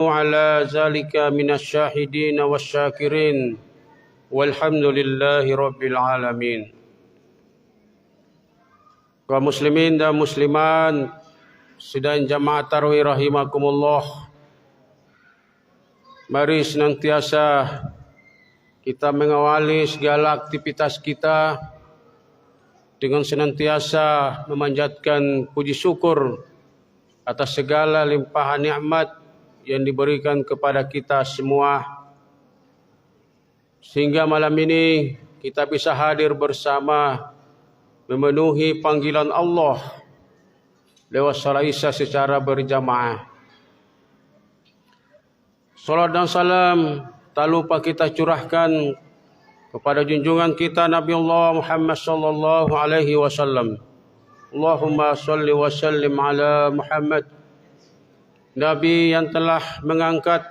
على ذلك من الشاهدين والشاكرين والحمد لله رب العالمين. Kaum muslimin dan muslimat sidang jamaah tarawih rahimakumullah, mari senantiasa kita mengawali segala aktivitas kita dengan senantiasa memanjatkan puji syukur atas segala limpahan nikmat yang diberikan kepada kita semua, sehingga malam ini kita bisa hadir bersama memenuhi panggilan Allah lewat salat Isya secara berjamaah. Salat dan salam tak lupa kita curahkan kepada junjungan kita Nabi Allah Muhammad sallallahu alaihi wasallam. Allahumma salli wa sallim ala Muhammad, Nabi yang telah mengangkat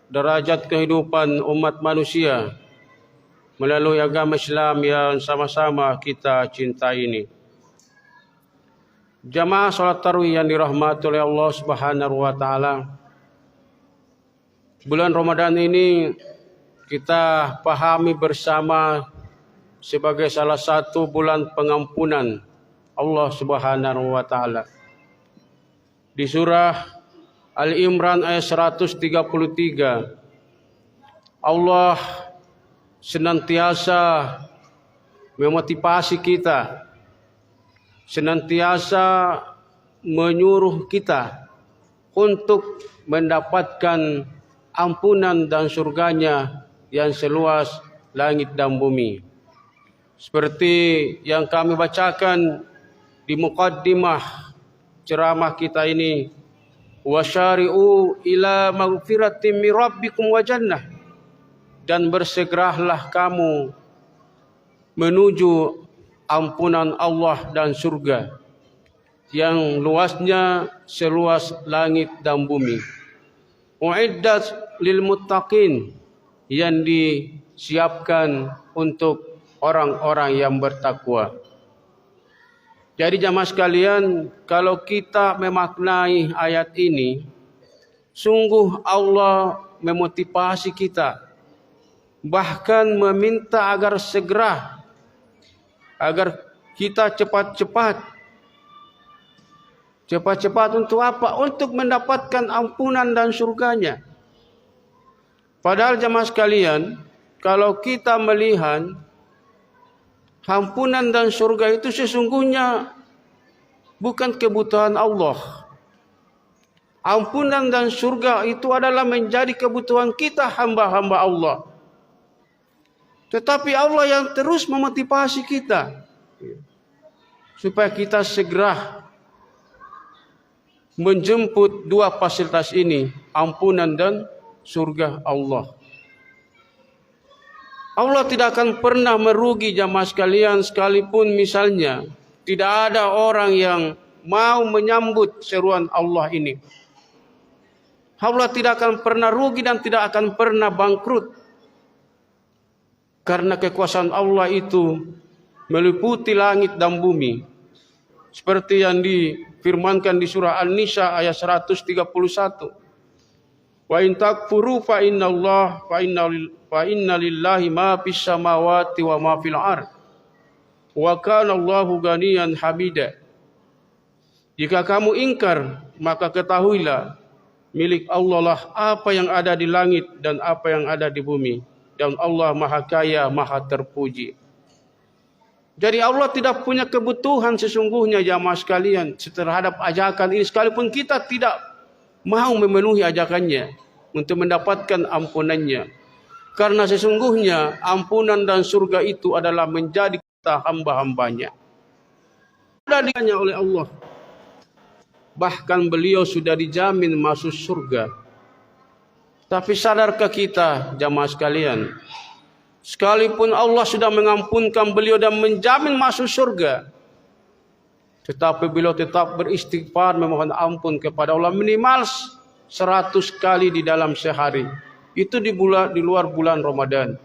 derajat kehidupan umat manusia melalui agama Islam yang sama-sama kita cintai ini. Jamaah salat tarawih yang dirahmati oleh Allah Subhanahu wa taala, bulan Ramadan ini kita pahami bersama sebagai salah satu bulan pengampunan Allah Subhanahu wa taala. Di surah Al-Imran ayat 133, Allah senantiasa memotivasi kita, senantiasa menyuruh kita untuk mendapatkan ampunan dan surganya yang seluas langit dan bumi. Seperti yang kami bacakan di muqaddimah ceramah kita ini, wasyari'u ila maghfiratin min rabbikum wa jannah, dan bersegeralah kamu menuju ampunan Allah dan surga yang luasnya seluas langit dan bumi. Uiddat lil muttaqin, yang disiapkan untuk orang-orang yang bertakwa. Jadi jamaah sekalian, kalau kita memaknai ayat ini, sungguh Allah memotivasi kita, bahkan meminta agar segera, agar kita cepat-cepat untuk apa? Untuk mendapatkan ampunan dan surganya. Padahal jamaah sekalian, kalau kita melihat ampunan dan surga itu sesungguhnya bukan kebutuhan Allah. Ampunan dan surga itu adalah menjadi kebutuhan kita hamba-hamba Allah. Tetapi Allah yang terus memotivasi kita supaya kita segera menjemput dua fasilitas ini, ampunan dan surga Allah. Allah tidak akan pernah merugi jamaah sekalian, sekalipun misalnya tidak ada orang yang mau menyambut seruan Allah ini. Allah tidak akan pernah rugi dan tidak akan pernah bangkrut, karena kekuasaan Allah itu meliputi langit dan bumi. Seperti yang difirmankan di surah An-Nisa ayat 131. Wa in takfuru fa inna lillahi ma fis samawati wa ma fil ard. Wa kana Allahu ganiyan hamida. Jika kamu ingkar, maka ketahuilah milik Allah lah apa yang ada di langit dan apa yang ada di bumi, dan Allah Maha Kaya, Maha Terpuji. Jadi Allah tidak punya kebutuhan sesungguhnya jamaah sekalian terhadap ajakan ini, sekalipun kita tidak mau memenuhi ajakannya untuk mendapatkan ampunannya. Karena sesungguhnya ampunan dan surga itu adalah menjadi kita hamba-hambanya. Sudah ditanya oleh Allah. Bahkan beliau sudah dijamin masuk surga. Tapi sadarkah kita jamaah sekalian, sekalipun Allah sudah mengampunkan beliau dan menjamin masuk surga, tetapi beliau tetap beristighfar memohon ampun kepada Allah minimal 100 kali di dalam sehari. Itu di luar bulan Ramadan.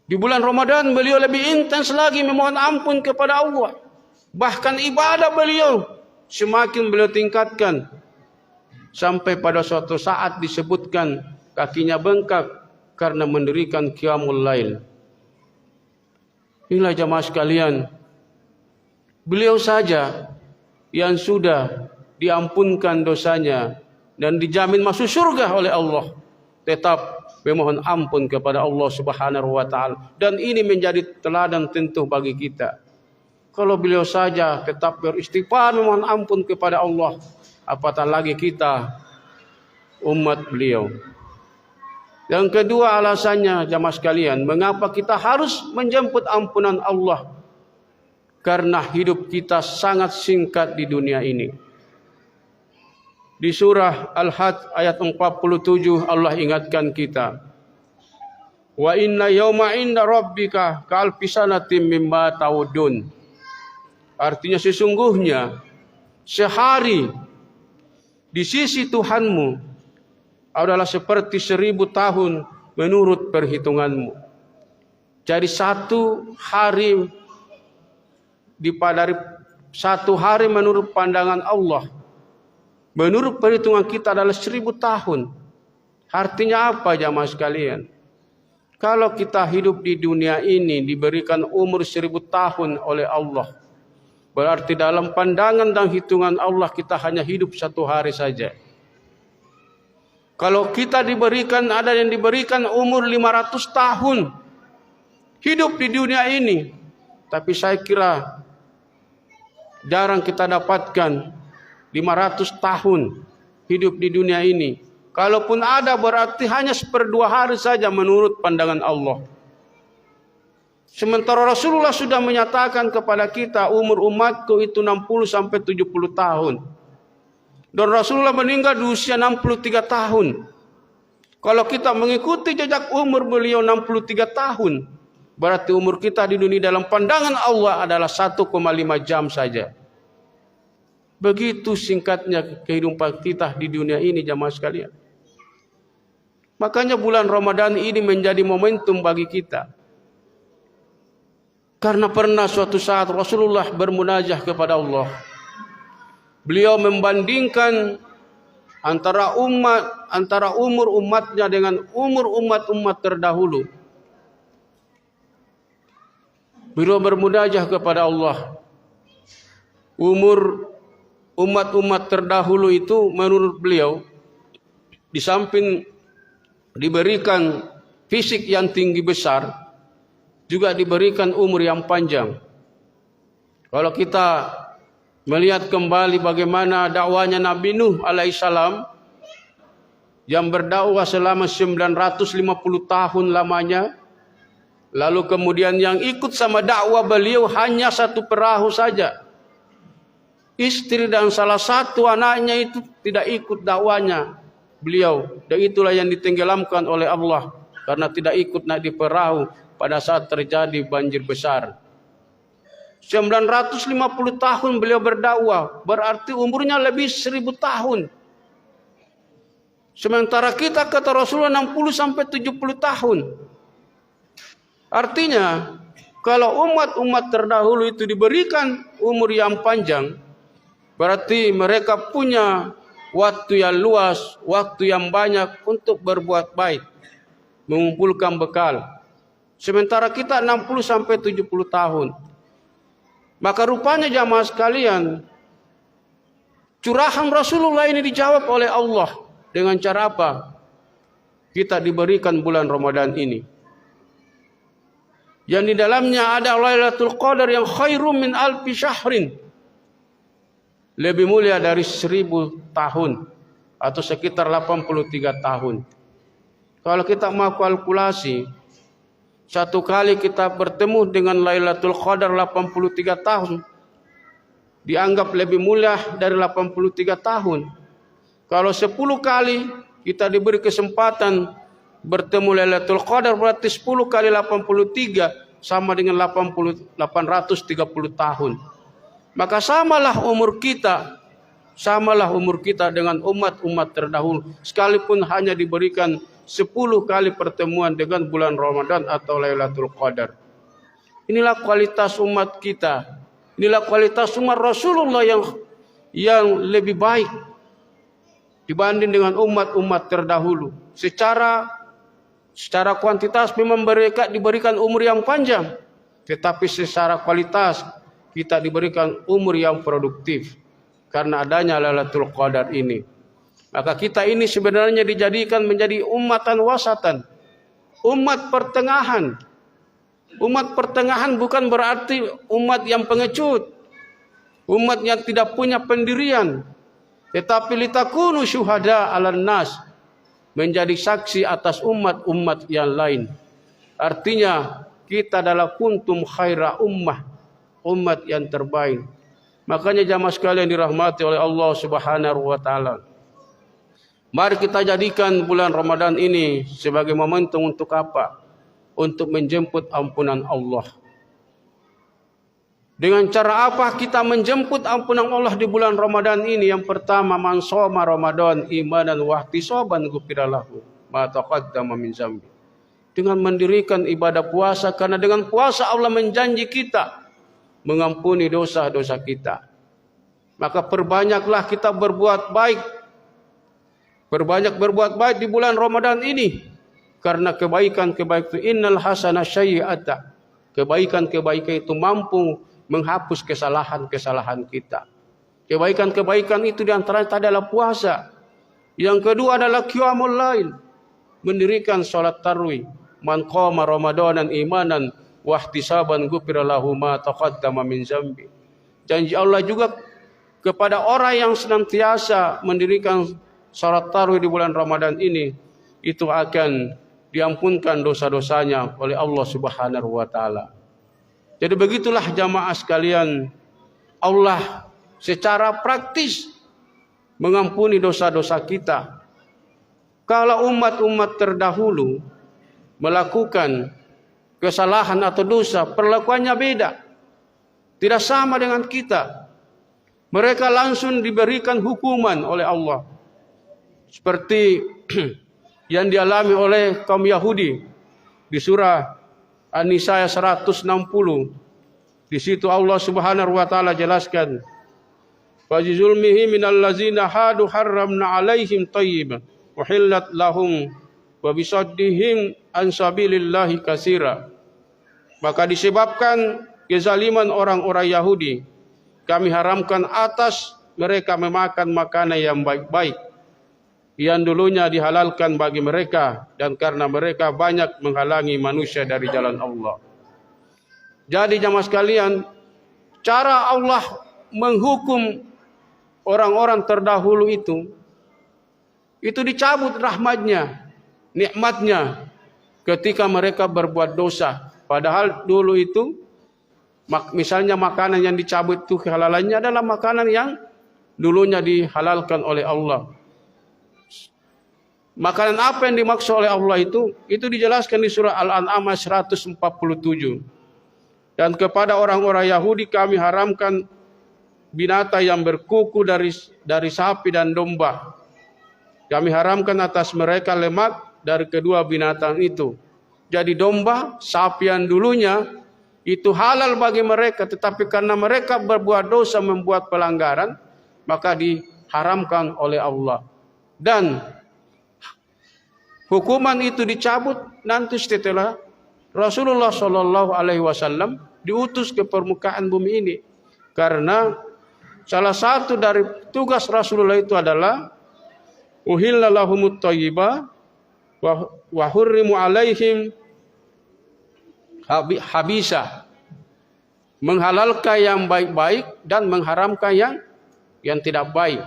Di bulan Ramadan beliau lebih intens lagi memohon ampun kepada Allah. Bahkan ibadah beliau semakin beliau tingkatkan. Sampai pada suatu saat disebutkan kakinya bengkak karena mendirikan qiyamul lail. Inilah jamaah sekalian, beliau saja yang sudah diampunkan dosanya dan dijamin masuk surga oleh Allah, tetap memohon ampun kepada Allah Subhanahu wa taala, dan ini menjadi teladan tentu bagi kita. Kalau beliau saja tetap beristighfar memohon ampun kepada Allah, apatah lagi kita umat beliau. Yang kedua alasannya jamaah sekalian, mengapa kita harus menjemput ampunan Allah? Karena hidup kita sangat singkat di dunia ini. Di surah Al-Hajj ayat 47 Allah ingatkan kita, wa inna yawma inda rabbika ka'alfi sanatin mimma ta'udun. Artinya sesungguhnya sehari di sisi Tuhanmu adalah seperti 1000 tahun menurut perhitunganmu. Jadi satu hari menurut pandangan Allah, menurut perhitungan kita adalah 1000 tahun. Artinya apa jamaah sekalian? Kalau kita hidup di dunia ini diberikan umur 1000 tahun oleh Allah, berarti dalam pandangan dan hitungan Allah kita hanya hidup 1 hari saja. Kalau kita ada yang diberikan umur 500 tahun hidup di dunia ini, tapi saya kira jarang kita dapatkan 500 tahun hidup di dunia ini. Kalaupun ada berarti hanya 1/2 hari saja menurut pandangan Allah. Sementara Rasulullah sudah menyatakan kepada kita umur umatku itu 60 sampai 70 tahun. Dan Rasulullah meninggal di usia 63 tahun. Kalau kita mengikuti jejak umur beliau 63 tahun, berarti umur kita di dunia dalam pandangan Allah adalah 1,5 jam saja. Begitu singkatnya kehidupan kita di dunia ini jamaah sekalian. Makanya bulan Ramadan ini menjadi momentum bagi kita. Karena pernah suatu saat Rasulullah bermunajah kepada Allah. Beliau membandingkan antara umur umatnya dengan umur umat-umat terdahulu. Beliau bermunajah kepada Allah. Umur umat-umat terdahulu itu menurut beliau, di samping diberikan fisik yang tinggi besar, juga diberikan umur yang panjang. Kalau kita melihat kembali bagaimana dakwanya Nabi Nuh alaihissalam yang berdakwah selama 950 tahun lamanya, lalu kemudian yang ikut sama dakwah beliau hanya 1 perahu saja. Istri dan salah satu anaknya itu tidak ikut dakwanya beliau, dan itulah yang ditenggelamkan oleh Allah karena tidak ikut naik di perahu pada saat terjadi banjir besar. 950 tahun beliau berdakwah, berarti umurnya lebih 1000 tahun. Sementara kita kata Rasulullah 60 sampai 70 tahun. Artinya kalau umat-umat terdahulu itu diberikan umur yang panjang, berarti mereka punya waktu yang luas, waktu yang banyak untuk berbuat baik, mengumpulkan bekal. Sementara kita 60 sampai 70 tahun. Maka rupanya jamaah sekalian, curahan Rasulullah ini dijawab oleh Allah dengan cara apa? Kita diberikan bulan Ramadan ini, yang di dalamnya ada Lailatul Qadar yang khairum min alfi syahrin, lebih mulia dari 1000 tahun atau sekitar 83 tahun. Kalau kita mau kalkulasi, satu kali kita bertemu dengan Lailatul Qadar 83 tahun, dianggap lebih mulia dari 83 tahun. Kalau 10 kali kita diberi kesempatan bertemu Lailatul Qadar, berarti 10 kali 83 sama dengan 830 tahun. Maka samalah umur kita dengan umat-umat terdahulu, sekalipun hanya diberikan 10 kali pertemuan dengan bulan Ramadan atau Lailatul Qadar. Inilah kualitas umat kita. Inilah kualitas umat Rasulullah yang lebih baik. dibanding dengan umat-umat terdahulu. Secara kuantitas memang mereka diberikan umur yang panjang, tetapi secara kualitas kita diberikan umur yang produktif karena adanya Lailatul Qadar ini. Maka kita ini sebenarnya dijadikan menjadi ummatan wasatan, umat pertengahan. Umat pertengahan bukan berarti umat yang pengecut, umat yang tidak punya pendirian, tetapi litakunu syuhada 'alan nas, menjadi saksi atas umat-umat yang lain. Artinya kita adalah kuntum khaira ummah, umat yang terbaik. Makanya jamaah sekalian dirahmati oleh Allah Subhanahu wa taala, mari kita jadikan bulan Ramadan ini sebagai momentum untuk apa? Untuk menjemput ampunan Allah. Dengan cara apa kita menjemput ampunan Allah di bulan Ramadan ini? Yang pertama, man shoma Ramadan imanan wa ihtisaban ghufira lahu ma taqaddama min dzambi. Dengan mendirikan ibadah puasa, karena dengan puasa Allah menjanji kita mengampuni dosa-dosa kita. Maka perbanyaklah kita berbuat baik. Perbanyak berbuat baik di bulan Ramadan ini. Karena kebaikan-kebaikan itu innal hasana syai'ata. Kebaikan-kebaikan itu mampu menghapus kesalahan-kesalahan kita. Kebaikan-kebaikan itu diantaranya adalah puasa. Yang kedua adalah qiyamul lail, mendirikan salat tarawih. Man qama ramadanan imanan wa ihtisaban ghufira lahu ma taqaddama min dzambi. Janji Allah juga kepada orang yang senantiasa mendirikan salat tarawih di bulan Ramadan ini, itu akan diampunkan dosa-dosanya oleh Allah Subhanahu wa taala. Jadi begitulah jamaah sekalian, Allah secara praktis mengampuni dosa-dosa kita. Kalau umat-umat terdahulu melakukan kesalahan atau dosa, perlakuannya beda. Tidak sama dengan kita. Mereka langsung diberikan hukuman oleh Allah. Seperti yang dialami oleh kaum Yahudi di surah An-Nisa 160. Di situ Allah Subhanahu wa taala jelaskan, "Fa zulmihi minal ladzina hadu harramna 'alaihim thayyiban uhillat lahum wa bisaddihim an sabilillahi katsira." Maka disebabkan kezaliman orang-orang Yahudi, kami haramkan atas mereka memakan makanan yang baik-baik yang dulunya dihalalkan bagi mereka, dan karena mereka banyak menghalangi manusia dari jalan Allah. Jadi jamaah sekalian, cara Allah menghukum orang-orang terdahulu itu dicabut rahmatnya, nikmatnya ketika mereka berbuat dosa. Padahal dulu itu misalnya makanan yang dicabut itu kehalalannya adalah makanan yang dulunya dihalalkan oleh Allah. Makanan apa yang dimaksud oleh Allah itu dijelaskan di surah Al-An'am 147. Dan kepada orang-orang Yahudi kami haramkan binatang yang berkuku dari sapi dan domba. Kami haramkan atas mereka lemak dari kedua binatang itu. Jadi domba, sapi yang dulunya itu halal bagi mereka, tetapi karena mereka berbuat dosa, membuat pelanggaran, maka diharamkan oleh Allah. Dan hukuman itu dicabut nanti setelah Rasulullah Shallallahu Alaihi Wasallam diutus ke permukaan bumi ini. Karena salah satu dari tugas Rasulullah itu adalah uhilla lahumut thayyiba wa hurrimu alaihim habisa, menghalalkan yang baik-baik dan mengharamkan yang tidak baik.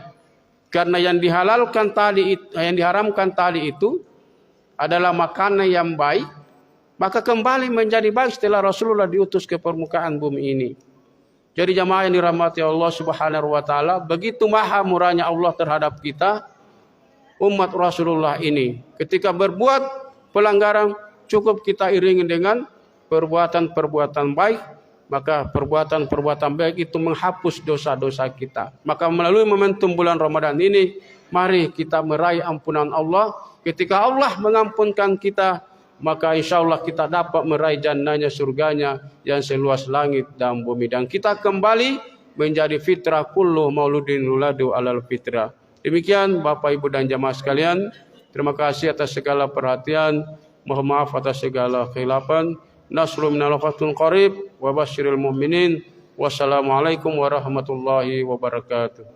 Karena yang dihalalkan tadi, yang diharamkan tadi itu adalah makanan yang baik, maka kembali menjadi baik setelah Rasulullah diutus ke permukaan bumi ini. Jadi jamaah yang dirahmati Allah Subhanahu wa taala, begitu maha murahnya Allah terhadap kita umat Rasulullah ini. Ketika berbuat pelanggaran, cukup kita iringi dengan perbuatan-perbuatan baik, maka perbuatan-perbuatan baik itu menghapus dosa-dosa kita. Maka melalui momentum bulan Ramadan ini, mari kita meraih ampunan Allah. Ketika Allah mengampunkan kita, maka insya Allah kita dapat meraih jannahnya, surganya yang seluas langit dan bumi. Dan kita kembali menjadi fitrah, kullu mauludin yuladu alal fitrah. Demikian Bapak Ibu dan jamaah sekalian, terima kasih atas segala perhatian. Mohon maaf atas segala khilafan. Nasrul minal fathul qarib wa basyiril mu'minin. Wassalamualaikum warahmatullahi wabarakatuh.